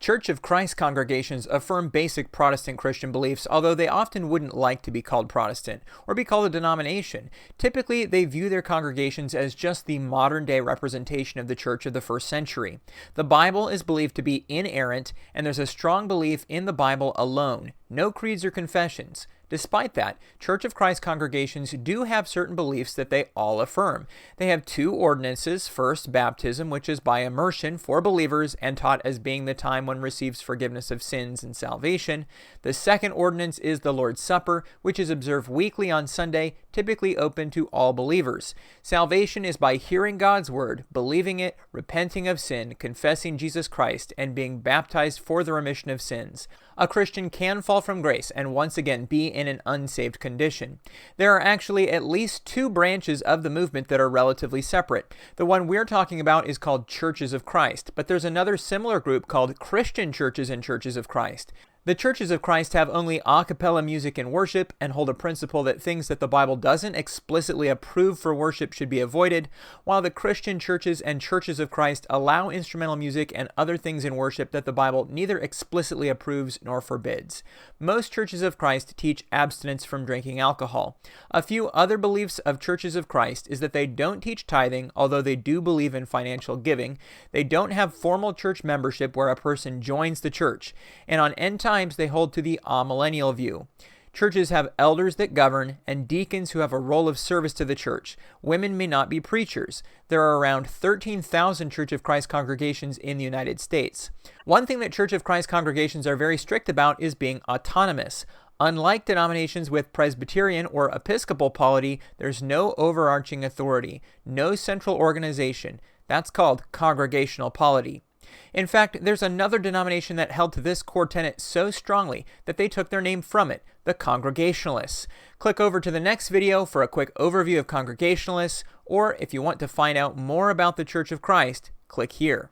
Church of Christ congregations affirm basic Protestant Christian beliefs, although they often wouldn't like to be called Protestant or be called a denomination. Typically, they view their congregations as just the modern-day representation of the church of the first century. The Bible is believed to be inerrant, and there's a strong belief in the Bible alone, no creeds or confessions. Despite that, Church of Christ congregations do have certain beliefs that they all affirm. They have two ordinances. First, baptism, which is by immersion for believers and taught as being the time one receives forgiveness of sins and salvation. The second ordinance is the Lord's Supper, which is observed weekly on Sunday, typically open to all believers. Salvation is by hearing God's word, believing it, repenting of sin, confessing Jesus Christ, and being baptized for the remission of sins. A Christian can fall from grace and once again be in an unsaved condition. There are actually at least two branches of the movement that are relatively separate. The one we're talking about is called Churches of Christ, but there's another similar group called Christian Churches and Churches of Christ. The Churches of Christ have only a cappella music in worship and hold a principle that things that the Bible doesn't explicitly approve for worship should be avoided, while the Christian Churches and Churches of Christ allow instrumental music and other things in worship that the Bible neither explicitly approves nor forbids. Most Churches of Christ teach abstinence from drinking alcohol. A few other beliefs of Churches of Christ is that they don't teach tithing, although they do believe in financial giving. They don't have formal church membership where a person joins the church, and on end times they hold to the amillennial view. Churches have elders that govern and deacons who have a role of service to the church. Women may not be preachers. There are around 13,000 Church of Christ congregations in the United States. One thing that Church of Christ congregations are very strict about is being autonomous. Unlike denominations with Presbyterian or Episcopal polity, there's no overarching authority, no central organization. That's called congregational polity. In fact, there's another denomination that held to this core tenet so strongly that they took their name from it, the Congregationalists. Click over to the next video for a quick overview of Congregationalists, or if you want to find out more about the Church of Christ, click here.